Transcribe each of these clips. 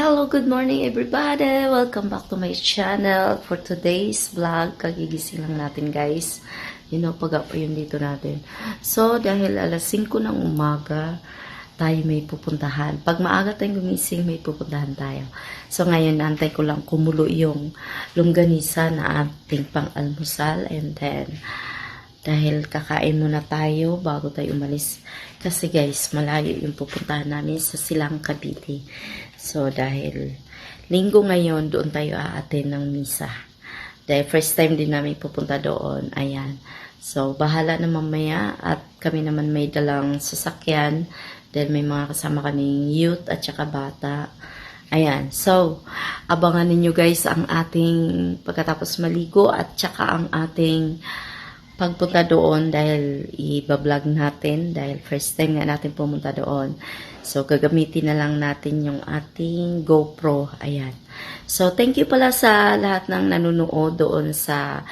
Hello, good morning everybody! Welcome back to my channel. For today's vlog, kagigising lang natin guys. Pag-up yun dito natin. So, dahil alas 5 ng umaga, tayo may pupuntahan. Pag maaga tayong gumising, may pupuntahan tayo. So, ngayon, antay ko lang kumulo yung longganisa na ating pang-almusal. And then, dahil kakain muna tayo bago tayo umalis. Kasi guys, malayo yung pupuntahan namin sa Silang Cavite. So, dahil linggo ngayon, doon tayo aaten ng misa. Dahil first time din namin pupunta doon. Ayan. So, bahala na mamaya at kami naman may dalang sasakyan. Dahil may mga kasama kaming youth at saka bata. Ayan. So, abangan ninyo guys ang ating pagkatapos maligo at saka ang ating pagpunta doon dahil i-vlog natin dahil first time nga natin pumunta doon. So, gagamitin na lang natin yung ating GoPro. Ayan. So, thank you pala sa lahat ng nanonood doon sa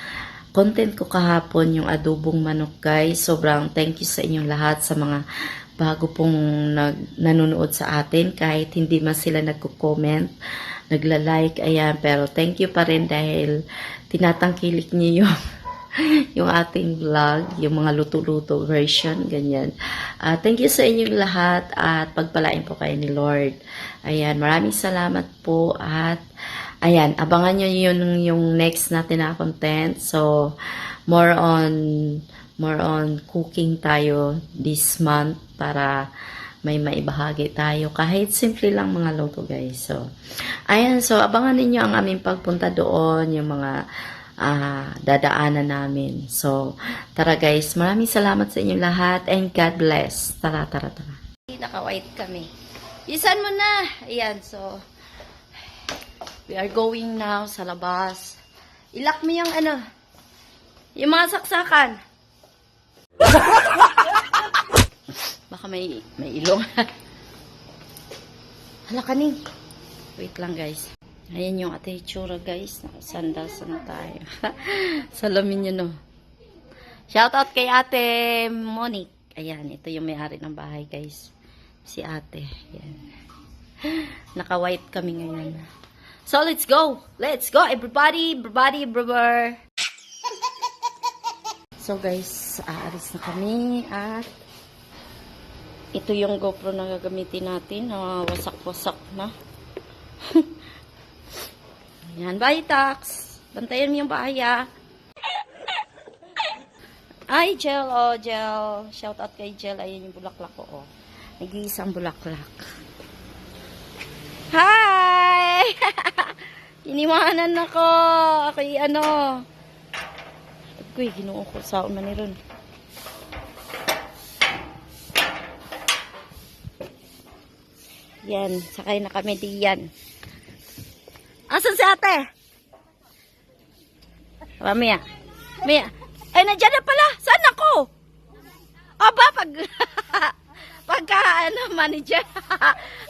content ko kahapon, yung adobong manok guys. Sobrang thank you sa inyong lahat sa mga bago pong nanonood sa atin kahit hindi man sila nagko-comment, nagla-like. Ayan. Pero thank you pa rin dahil tinatangkilik niyo yung ating vlog, yung mga luto-luto version, ganyan. Thank you sa inyong lahat at pagpalain po kayo ni Lord. Ayan, maraming salamat po at ayan, abangan nyo yung next natin na content. So, more on cooking tayo this month para may maibahagi tayo. Kahit simple lang mga luto guys. So, ayan, so abangan ninyo ang aming pagpunta doon, yung mga dadaanan namin. So, tara guys, maraming salamat sa inyong lahat and God bless. Tara. Naka-white kami. Isan mo na. Ayan, so, we are going now sa labas. Ilak mo yung yung mga saksakan. Baka may ilong. Hala kaning. Wait lang guys. Ayan yung ate itsura guys. Nakasandasan na tayo. Salamin nyo no. Shoutout kay ate Monique. Ayan, ito yung may-ari ng bahay guys. Si ate. Ayan. Naka-white kami ngayon. So, let's go. Let's go everybody. Brother. So guys, aalis na kami at ito yung GoPro na gagamitin natin. Wasak-wasak na. Yan, bye tax. Bantayan mo yung bahay Ay, Jel, Jel. Shout out kay Jel. Ayan yung bulaklak ko, Nag-iisang bulaklak. Hi! Iniwanan ako. Ako'y Ako'y ginoo ko sa maniron. Yan, sakay na kami diyan. Asan si ate? Mia. Ay, nandiyan na pala. Saan ako? Aba, pagka manager.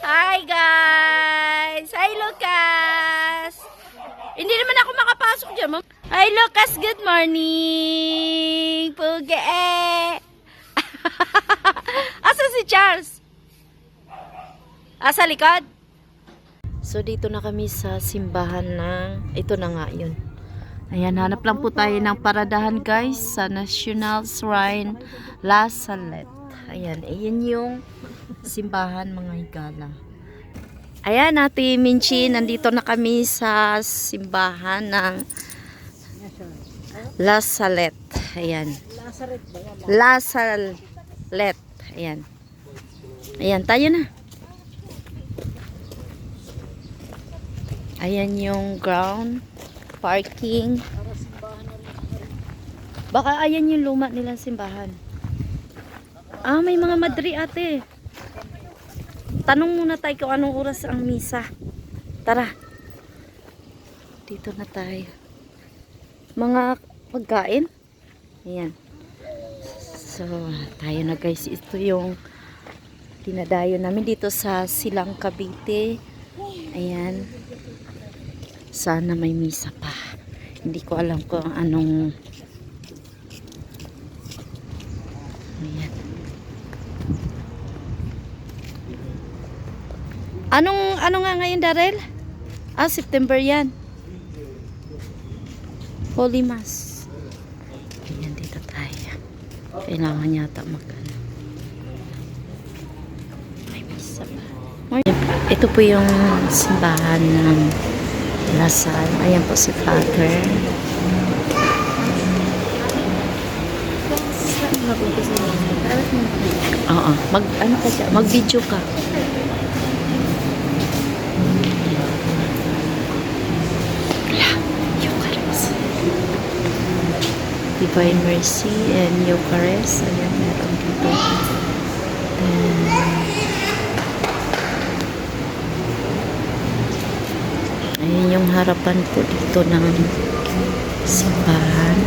Hi, guys. Hi, Lucas. Hindi naman ako makapasok dyan, ma'am. Hi, Lucas. Good morning. Puge. Asan si Charles? Asa likod? So, dito na kami sa simbahan ng, ito na nga yun. Ayan, hanap lang po tayo ng paradahan guys sa National Shrine La Salette. Ayan, ayan yung simbahan mga higala. Ayan, Ate Minchi, nandito na kami sa simbahan ng La Salette. Ayan. La Salette. Ayan. Ayan, tayo na. Ayan yung ground, parking. Baka ayan yung luma nilang simbahan. May mga madri ate. Tanong muna tayo kung anong oras ang misa. Tara. Dito na tayo. Mga pagkain. Ayan. So, tayo na guys. Ito yung dinadayo namin dito sa Silang Cavite. Ayan. Sana may misa pa. Hindi ko alam kung anong ayan. Ano nga ngayon, Darrell? September yan. Holy Mass. Ganyan dito tayo. Kailangan yata may misa pa. Ito po yung simbahan ng Lasal. Ayan po si Father. Oo, mag-video ka. Eucharist. Divine Mercy and Eucharist. Ayan, meron dito. Ayan yung harapan po dito ng simbahan.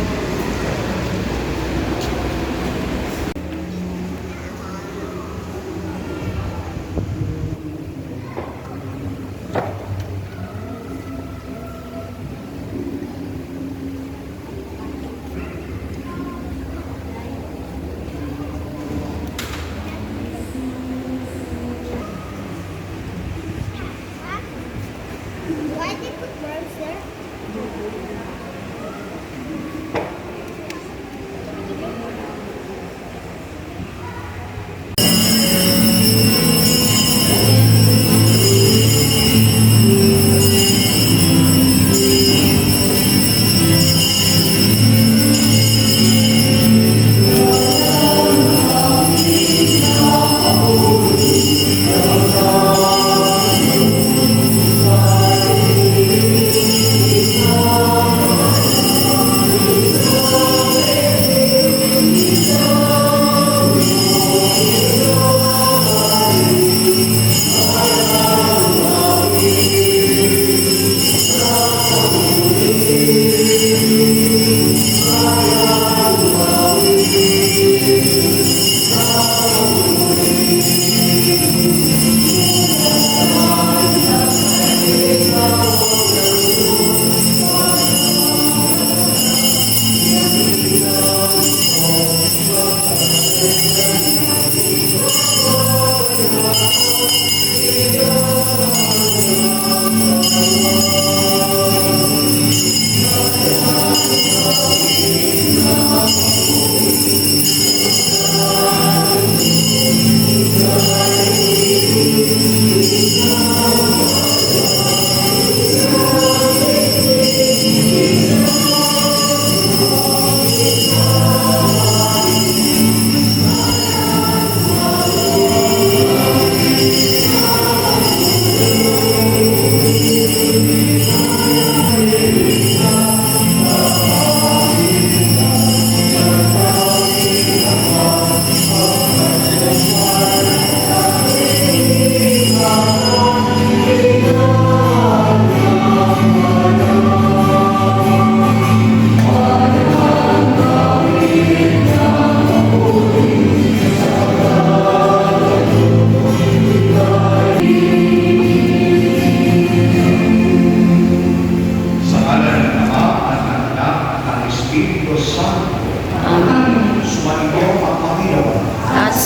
Why did you put worms there?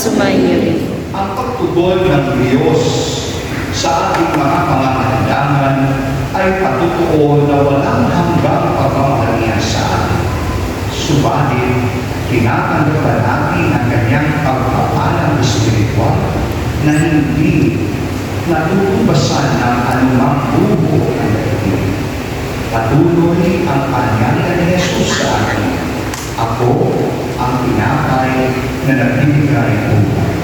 Sumainyo rin. Ang pagtugon ng Diyos sa ating mga pangangailangan ay patutuo na walang hanggang pagmamahal niya sa atin. Subalit, tinatanggap natin ang kanyang pagpapalang espiritual na hindi natutubasan ng anumang buho ng daigdig. Patuloy ang panyaya ni Jesus sa akin. Ako ang tinapay na nagbibigay buhay.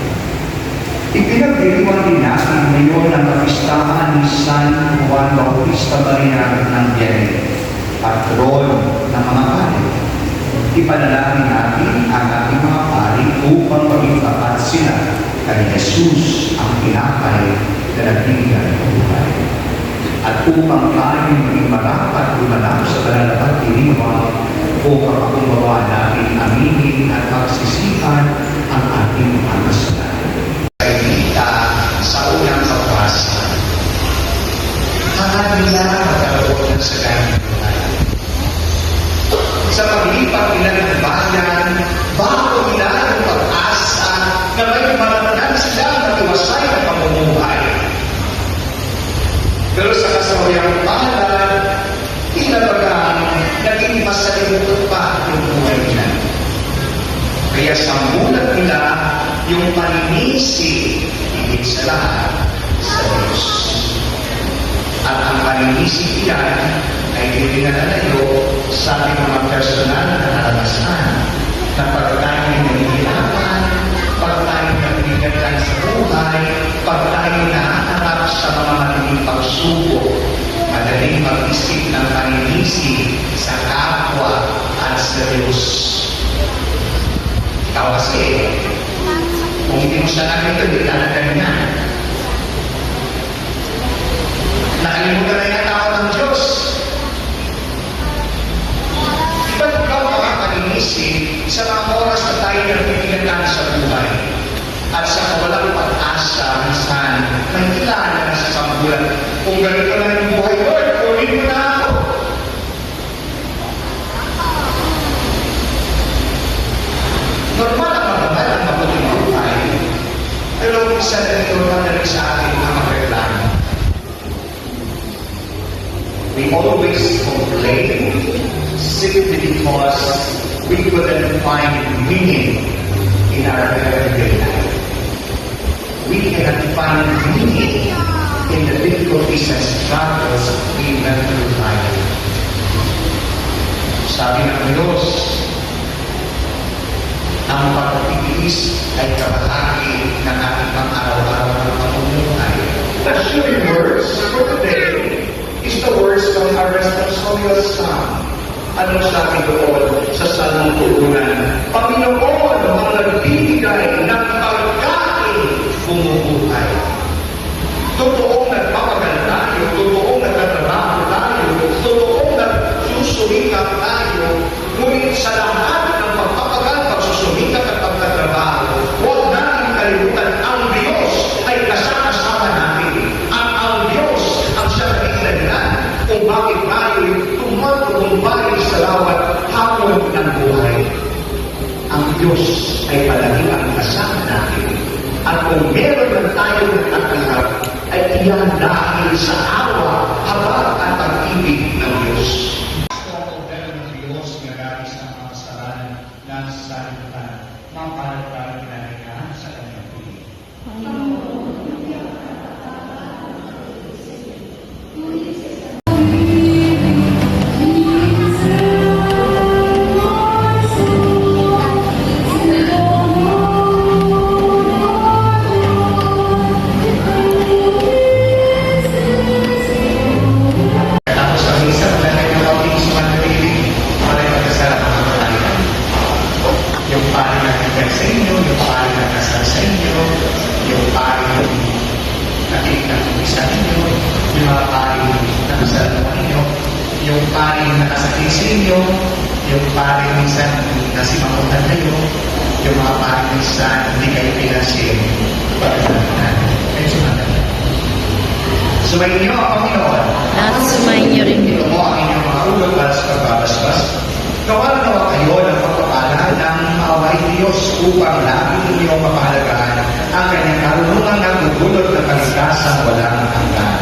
Ipinagdiriwang din natin ngayon ang kapistahan ni San Juan Bautista Maria ng Vianney, patron ng mga pari. Ipanalangin natin ang ating mga pari upang maging tapat sila kay Jesus ang tinapay na nagbibigay buhay. At upang tayo maging marapat lumanap sa kalalapat iniwang upang makumbaba natin aminin at pagsisihan ang ating mga kasalanan. Kainita sa unang kapasan, nila magkaroon ng sagayang buhay. Sa paglipat nila ng bayan, bago nila ang pag-asa na may maramdaman sila na iwasay na pamumuhay. pero sa kasawayang palad, tila bagang naging masalimuot pa yung buhay nila. Kaya sa mulat nila, yung paninisi, higit sa lahat, sa Diyos. At ang paninisi iyan ay hindi nalalayo sa ating mga personal na karanasan na pag tayo nangyayarapan, pag tayo nagbigatan sa buhay, pag tayo nahanap sa mga madaling pagsubok, madaling mag-isip ng paninisi sa kapwa at sa Diyos. Ikaw kasi, kung hindi mo siya nakita, hindi ka na ganyan. Nakalimutan na yan ako ng Diyos. Ba't ikaw makakainisi sa mga oras na tayo nagbibigatan sa buhay at sa kawalang pag-asa minsan may kailangan na sa sambulan. Kung ganito na yung buhay, Lord, kunin mo na ako. Normal ang magabal ang mabuting buhay. Pero isa na ito na sa atin ang magreklamo. We always complain simply because we couldn't find meaning in our everyday life. We cannot find meaning in the difficulties and struggles we went through life. Sabi ng Diyos, ang pagtitiis ay kabahagi ng ating pang-araw-araw na pamumuhay. The sure words for today is the words from our responsorial Psalm. Anong sabi doon sa Salmong Turunan? Panginoon, ang nagbibigay ng pagkain bumubuhay. Totoong nagpapagal tayo, totoong nagtatrabaho tayo, totoong nagsusumikap tayo, ngunit sa lahat ng pagpapagal, pagsusumikap at pagtatrabaho, huwag natin kalimutan ang Diyos ay kasama-sama natin. Ang Diyos ang siyang dahilan kung bakit tayo tumatumbay sa bawat hamon ng buhay. Ang Diyos ay palagi ang kasama natin. At kung meron na tayo nagtatanggap, ay iyan dahil sa awa, habag at pag-ibig ng Diyos. Ang poder ng Diyos na galing sa mga kasalanan ng sanlibutan, mapalag-palag na rin sa kanyang piling. Tapos ang isang lalagay ng kaunting sumandaling para magkasarap ang kapalitan. Yung pari na nagkakal sa inyo, yung pari na kasal sa inyo, yung pari na nakinig ng isa ninyo, yung mga pari na kasal sa inyo, yung pari na nakasakit sa inyo, yung pari minsan nasimangutan kayo, yung mga pari minsan hindi kayo pinasin pagkakalitan. Kaya sumandaling. Sumayin niyo ang Panginoon. At sumayin niyo rin Ito dito. mo ang inyong mga ulo para sa pagbabasbas. Gawa kayo ng pagpapala ng maaway Diyos upang lagi ninyong mapahalagaan ang kanyang karunungan ng bubulot ng kaligtasan walang hanggan.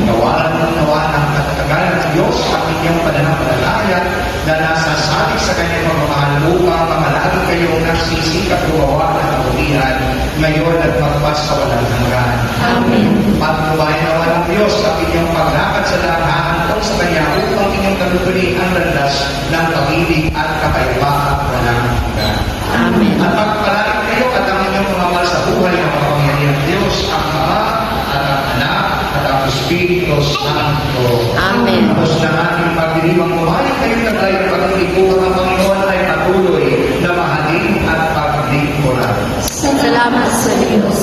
Gawalan ng nawa ng katatagan ng Diyos ang inyong pananampalataya na nasasalik sa kanyang pagmamahal upang mamalagi kayong nagsisikap gumawa ng kabutihan ngayon at magpas sa walang hanggan. Amen. Pagbubayan nawa ng Diyos ang inyong paglakad sa lahantong sa Kanya upang inyong talutunin ang landas ng pag-ibig at kapayapaan walang hanggan. Amen. At pagpalain kayo at ang inyong pumamahal sa buhay ng makapangyarihan ng Diyos, ang Ama at ang Anak at ang Espiritu Santo. Amen. Tapos na ating pagdiriwang kumain kayo na tayo pag-ipunan ng Panginoon ay patuloy na mahalin at paglingkuran. Salamat sa Diyos.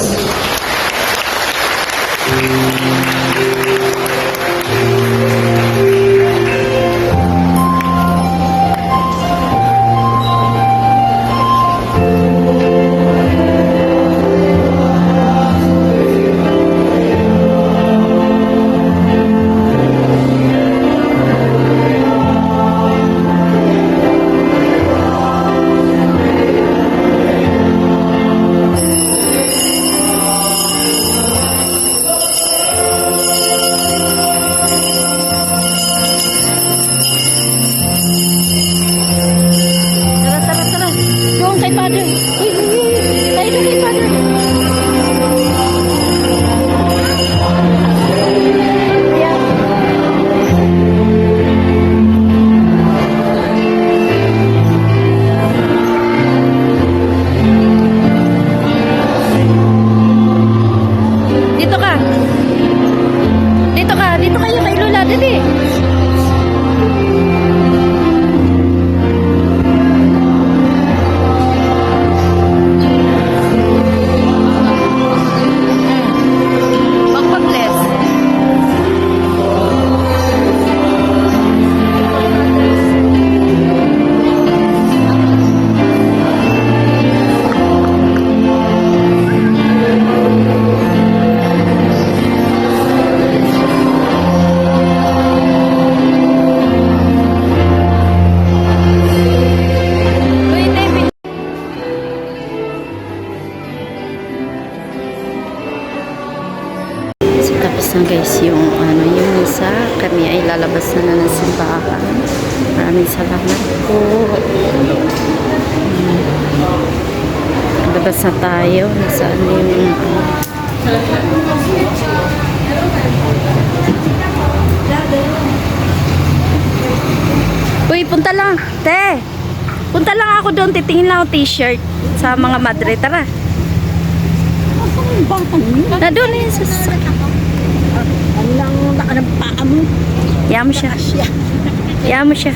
Dito kayo kay Lola, dali. Magpa-bless. Uy, David. So, tapos na guys yung yung isa, kami ay lalabas na ng simbahan. Maraming salamat po. Labas na tayo. Nasaan yung Uy, punta lang. Te, punta lang ako doon. Titingin lang ako t-shirt sa mga madre. Tara. Na doon eh. Ano lang nakanapaa mo? Iyan mo siya. Iyan mo siya.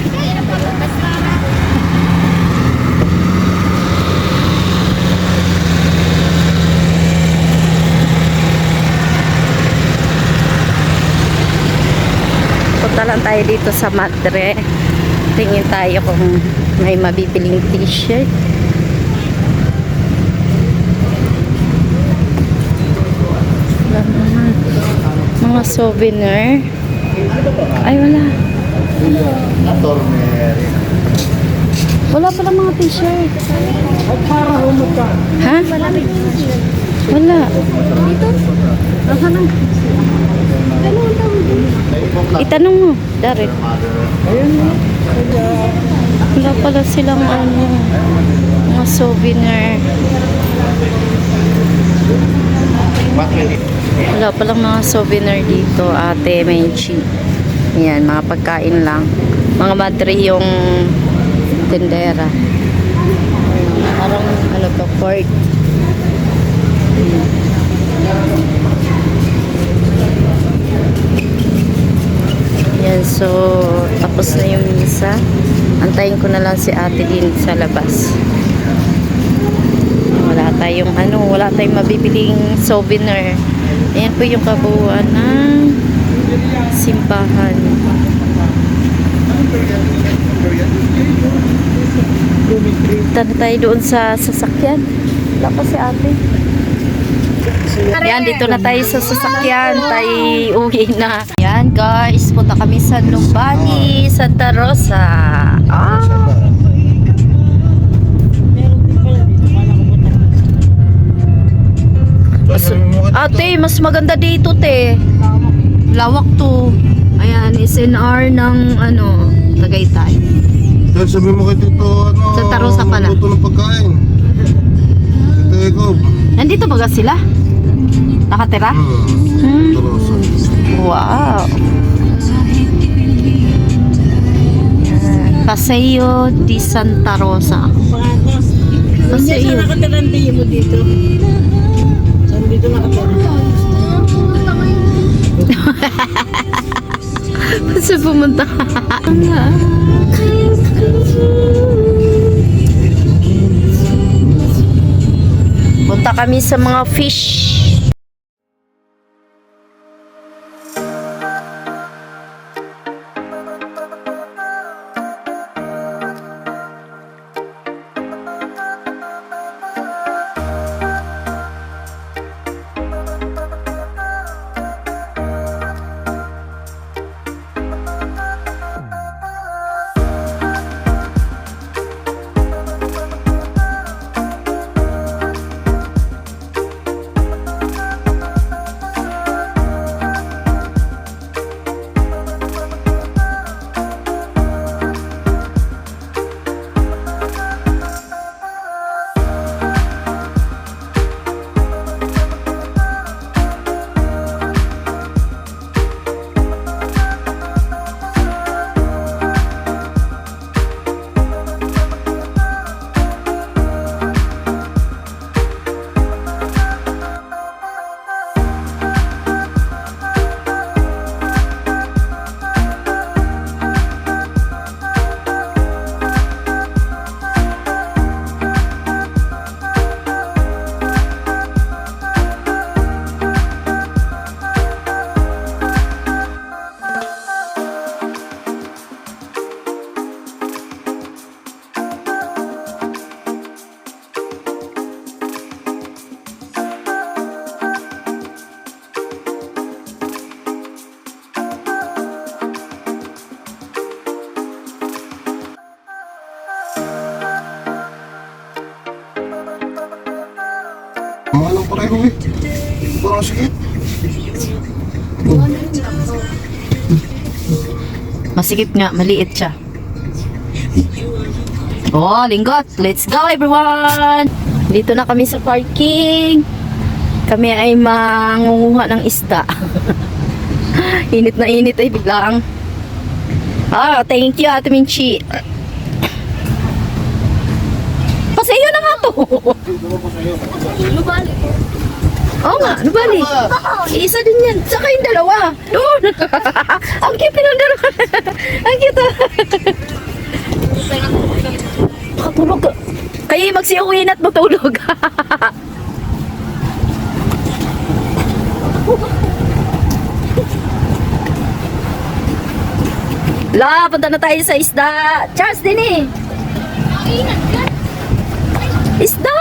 Punta lang tayo dito sa madre. Tingin tayo kung may mabibiling t-shirt. Wala naman. Mga souvenir. Ay, wala. Wala pala mga t-shirt. Ha? Wala. Itanong mo, Darit. Wala pala silang mga souvenir. Wala palang mga souvenir dito, Ate Menchi. Yan, mga pagkain lang. Mga madre yung tendera. Parang ano to, pork. Yan, so tapos na yung misa. Antayin ko na lang si ate din sa labas. Wala tayong mabibiling souvenir. Ayan po yung kabuuan ng simbahan. Punta na tayo doon sa sasakyan. Wala pa si ate. Yan, dito na tayo sa sasakyan. Tayo uwi na. Yan guys, punta kami sa Numbani, Santa Rosa. Ate, mas maganda dito, te. Lawak to. Ayan, SNR ng Tagaytay. Dahil sabi mo kay Tito, Santa Rosa pala. Luto ng pagkain. Tito Eko. Nandito ba sila? Nakatira? Santa Rosa. Wow. Yan. Paseo di Santa Rosa. Paseo. Nakatarante mo dito. Saan dito nakatarante? Kasi pumunta. Punta kami sa mga fish. Mga lang pareho eh. Parang sakit. Masikip nga, maliit siya. Oh, linggot. Let's go everyone! Dito na kami sa parking. Kami ay mangunguha ng isda. Init na init ay biglang. Ah, thank you Ate Minchi. Pasayo na nga to. Oo nga, nubali. Isa din yan. Saka yung dalawa. Doon. Ang cute ng dalawa. Ang cute. Makatulog ka. Kayo magsiuwin at matulog. La, punta na tayo sa isda. Charles din eh. Isda.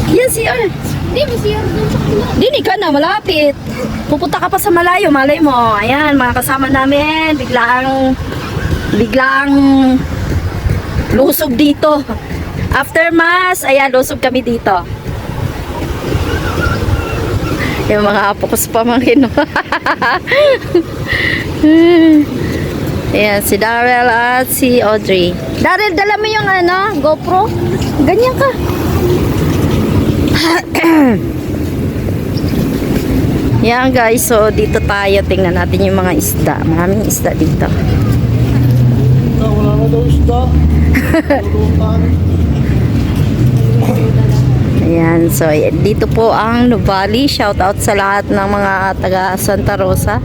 Yan si Dini ka na, malapit. Pupunta ka pa sa malayo, malay mo. Ayan, mga kasama namin. Biglang lusog dito. After mass, ayan, lusog kami dito. Yung mga apo ko sa pamangkin. Ayan, si Darrell at si Audrey. Darrell, dala mo yung ano, GoPro? Ganyan ka. Yan guys, so dito tayo. Tingnan natin yung mga isda. Maraming isda dito. Wala na daw isda. Lulutan. Ayan, so dito po ang Nuvali. Shout out sa lahat ng mga taga Santa Rosa.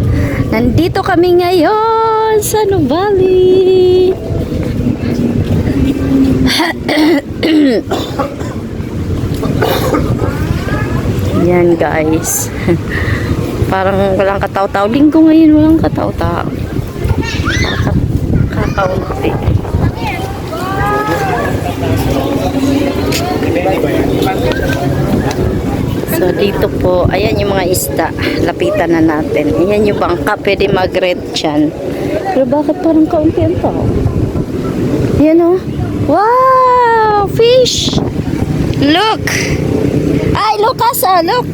Nandito kami ngayon sa Nuvali. Yan guys. Parang walang kataw-taw. Linggo ngayon walang kataw-taw. Kakaunti. So dito po, ayan yung mga isda. Lapitan na natin. Ayan yung bangka, pwede mag-red dyan. Pero bakit parang kaunti ang tao? Ayan o. Wow! Fish! Look! Ay, Lucas ah, look!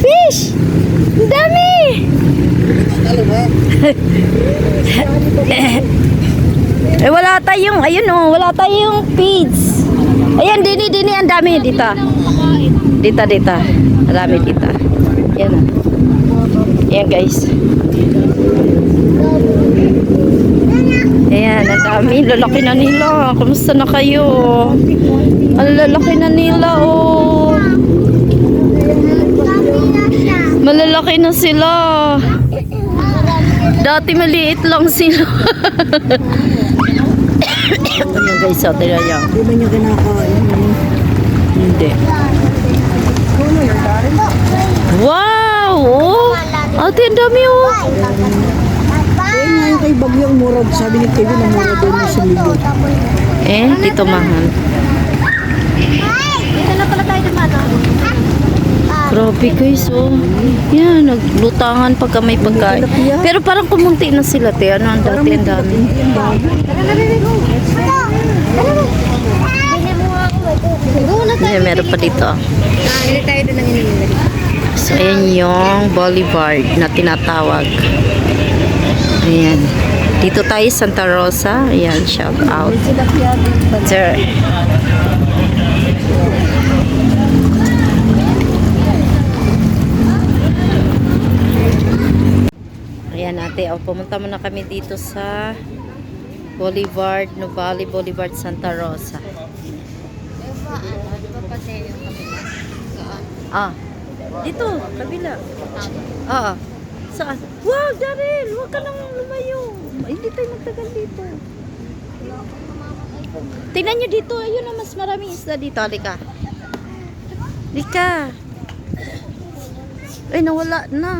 Fish! Ang dami! Eh, wala tayong, ayun o, wala tayong feeds. Ayan, dini, ang dami dito. Dito. Marami dito. Yan o. Ayan guys. Ayan, ang dami. Lalaki na nila. Kamusta na kayo? Ang lalaki na nila oh. Malalaki na sila. Dati maliit lang sila. Ayan guys, so tira niya. Di ba niya kinakain? Hindi. Wow! Oh! Ate, ang dami oh! Eh, ngayon kay Bagyong Murad, sabi ni Kevin na mura doon na sumilo. Eh, dito mahal. Dito na pala tayo dumato. Grabe guys, oh. Yan, naglutangan pagka may pagkain. Pero parang kumunti na sila, te. Ano, ang dati, ang dami. Ayan, meron pa dito. Hindi tayo doon ang iniinit. So, ayan yung boulevard na tinatawag. Ayan. Dito tayo, Santa Rosa. Ayan, shout out. Sir. Ayan ate, pumunta muna kami dito sa Boulevard, Nuvali Boulevard, Santa Rosa. Ah, dito, kabila. Ah, saan? Wow, Daryl, huwag ka nang lumayo. Hindi tayo magtagal dito. Tingnan nyo dito, ayun na mas maraming isda dito. Halika. Halika. Ay, nawala na.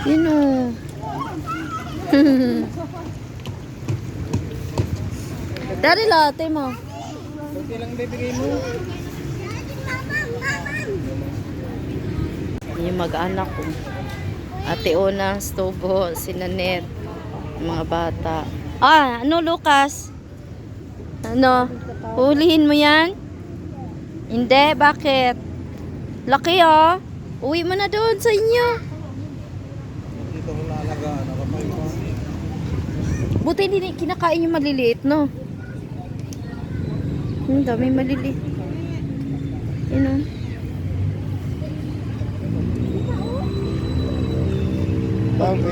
Yun o. Daryl, ate mo. Okay lang bibigay mo. Yung mag-anak ko. Ate Ona, Stobo, si Nanette, mga bata. Ah, ano Lucas? Ano? Hulihin mo yan? Hindi, bakit? Laki oh. Uwi mo na doon sa inyo. Dito ko lalagaan. Ako pa yung Buti hindi kinakain yung maliliit, no? Ang dami maliliit. Yun oh.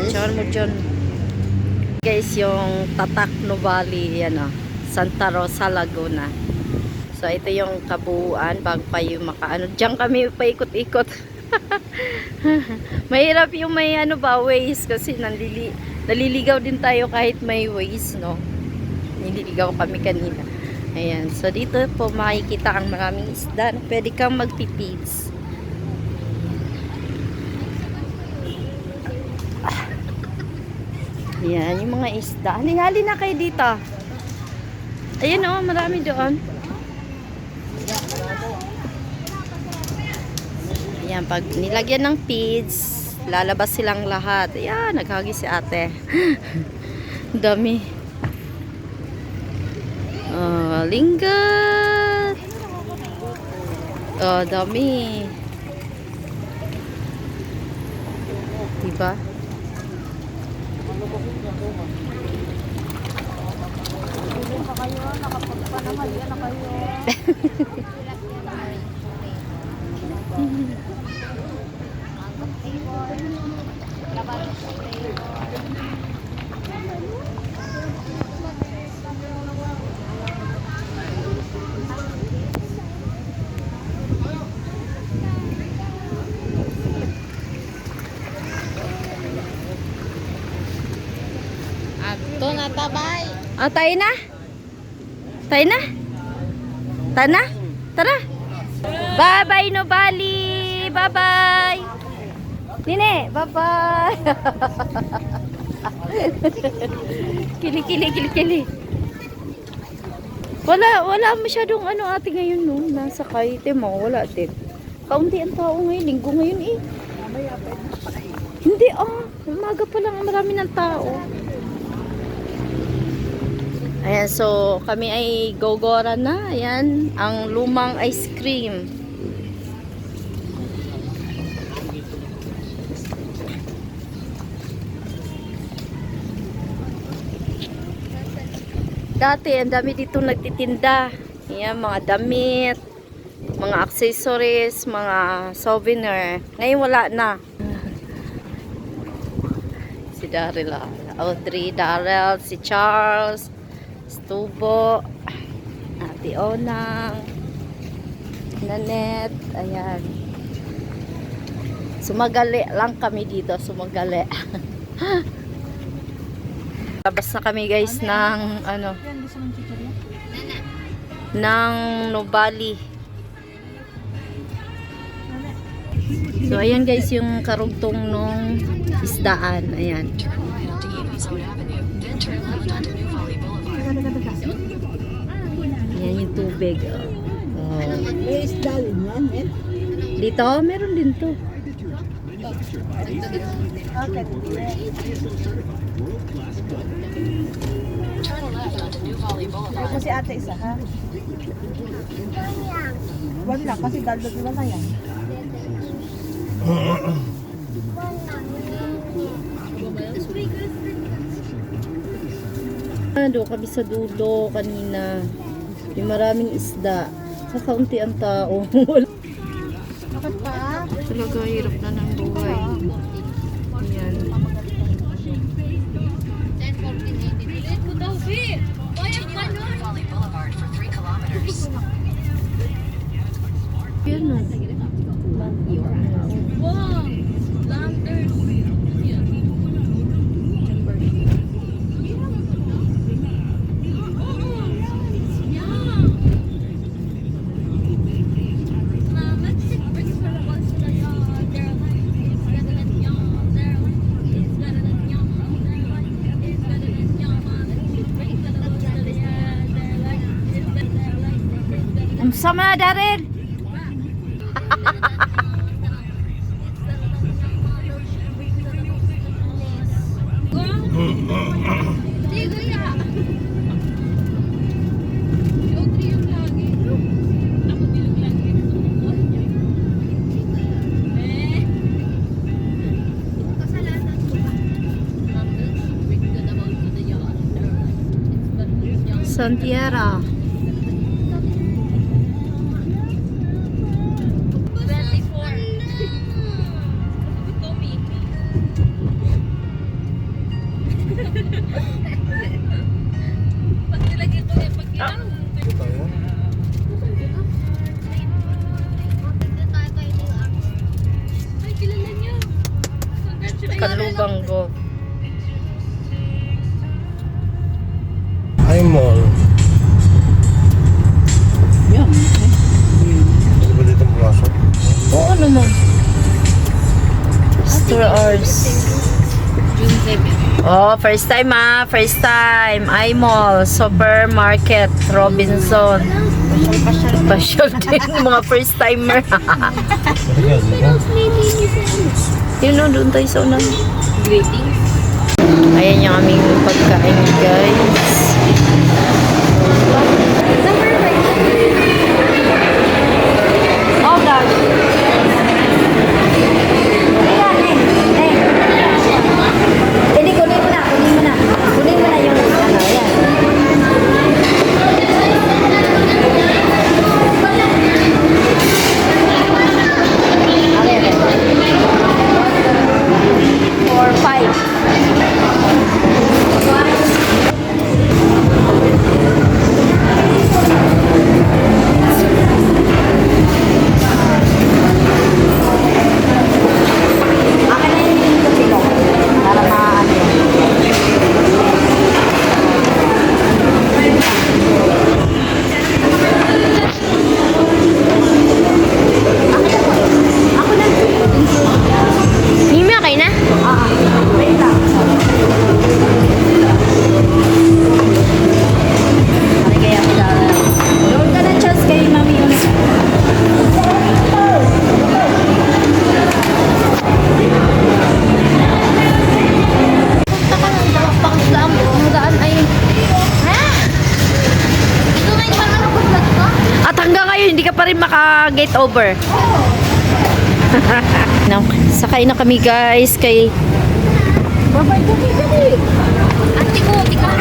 Diyan mo dyan. Guys, yung Tatakno Valley, yan o. Santa Rosa, Laguna. So, ito yung kabuuan bago pa yung makaano. Diyan kami paikot-ikot. Mahirap yung may ano ba, ways kasi naliligaw din tayo kahit may ways, no? Nililigaw kami kanina. Ayan. So, dito po makikita ang maraming isda na pwede kang magpipids. Ayan, yung mga isda. Hali-hali na kayo dito. Ayan o, marami doon. Ayan, pag nilagyan ng feeds, lalabas silang lahat. Ayan, naghagi si ate. Dami. Oh, linggat. Oh, dami. Diba? Ito na tabay. Oh, tayo na? Tayo na? Tayo na? Tara! Bye-bye, Nubali! Bye-bye! Nine, bye-bye! Kili. Wala masyadong ano ate ngayon, no? Nasa Kaite mo, wala din. Kaunti ang tao ngayon, linggo ngayon eh. Hindi umaga pa lang marami ng tao. Ayan, so kami ay gogora na. Ayan, ang lumang ice cream. Dati, ang dami dito nagtitinda. Ayan, mga damit, mga accessories, mga souvenir. Ngayon wala na. Si Daryl, Audrey, Daryl, si Charles, Tubo, Ate Onang, Nanette, ayan. Sumagali lang kami dito, sumagali. Labas na kami guys ng ano, ng Nubali. So ayan guys yung karugtong nung isdaan, ayan. Yan yung tubig. Oh. May isda rin yan, eh. Dito, meron din to. Ito si ate isa, ha? Wala, kasi daldal na yan. Doon kami sa dulo kanina. Yung maraming isda. Kakaunti ang tao. Bakit pa? Talaga hirap na ng buhay. Ayan. Ayan o. Ang sama, Daryl! Frontiera. Ito yun. Kalubang Golf. Ay, mall. Yan. Hindi ba dito pumasok? Oo naman. Store hours. Oh, first time first time. iMall, Supermarket, Robinson. Pasyal din mga first timer. Ayan, Yun o, doon tayo sa unang greetings. Ayan yung aming pagkain, guys. Oh, God. Hindi, kunin mo na. Kunin mo na yung ano, yan. Four, five. Akin na yung kilo para maano. Mimi, okay na? Wait lang. Ano kaya ako dala? Doon ka na chance kay Mami yun. Punta ka ng pakislaan mo. Ang daan ay... Ha? Ito na yung ano ko ka? At hanggang ngayon, hindi ka pa rin maka-gate over. No, sakay na kami guys kay Babay, dali. Ate ko na.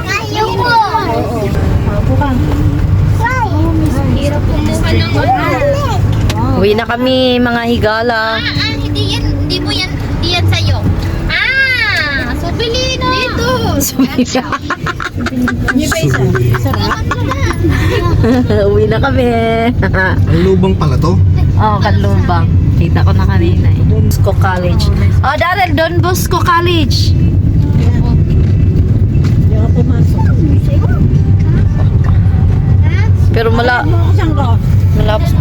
Kaya mo. Hirap po uwi na kami mga higala. hindi yan. Hindi mo yan. Hindi yan sa'yo. So pili na. Dito. Uwi na kami. Ang lubang pala to. Oh, Kanlubang. Kita ko na kanina eh. Don Bosco College. Oh, Daryl, Don Bosco College. Yan ka pumasok. Pero Saan ka? malapit.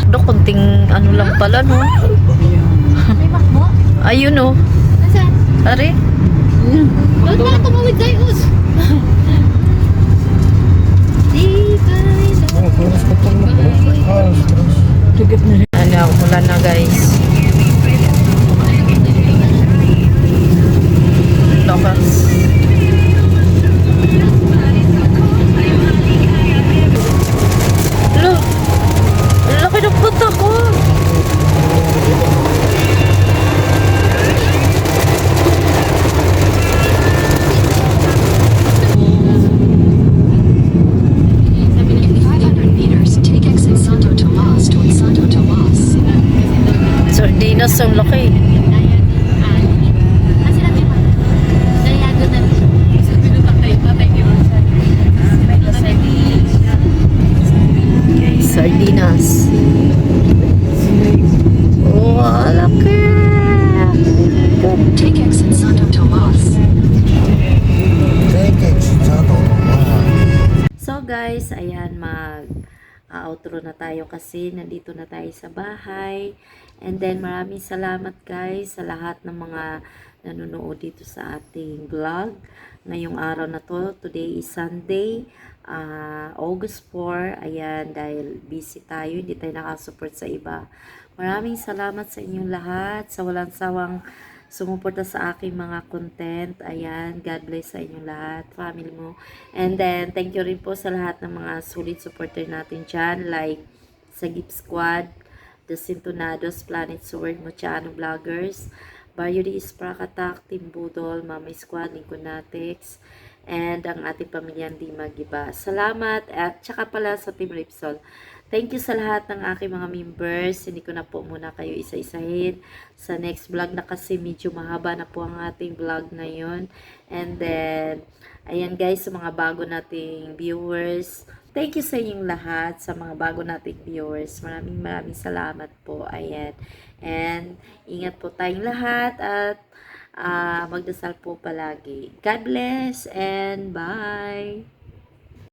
Do, kunting ano lang pala, no? Ayun, no? Nasaan? Ari? Doon na tumawid tayo. Oh, oras pa pang oras. Tigit na siya. Ano, mula na guys. Lakas. Look! Ang laki ng puta ko! Sardinas ang laki. Okay, sardinas. Oh, laki! Take exit Santo Tomas. Take it sa to. So guys, ayan outro na tayo kasi nandito na tayo sa bahay. And then maraming salamat guys sa lahat ng mga nanonood dito sa ating vlog. Ngayong araw na to, today is Sunday, August 4. Ayan, dahil busy tayo, hindi tayo nakasupport sa iba. Maraming salamat sa inyong lahat, sa walang sawang sumuporta sa aking mga content. Ayan, God bless sa inyong lahat, family mo. And then, thank you rin po sa lahat ng mga solid supporter natin dyan, like sa Gift Squad, Desintonados, Planet Sword, Mochano Vloggers, Barrio de Isprakatak, Team Budol, Mama Squad, Lincolnatics, and ang ating pamilyang Di Magiba. Salamat at tsaka pala sa Team Ripsol. Thank you sa lahat ng aking mga members. Hindi ko na po muna kayo isa-isahin sa next vlog na kasi medyo mahaba na po ang ating vlog ngayon. And then, ayan guys, sa mga bago nating viewers, thank you sa inyong lahat, sa mga bago nating viewers. Maraming salamat po. Ayan. And, ingat po tayong lahat at magdasal po palagi. God bless and bye!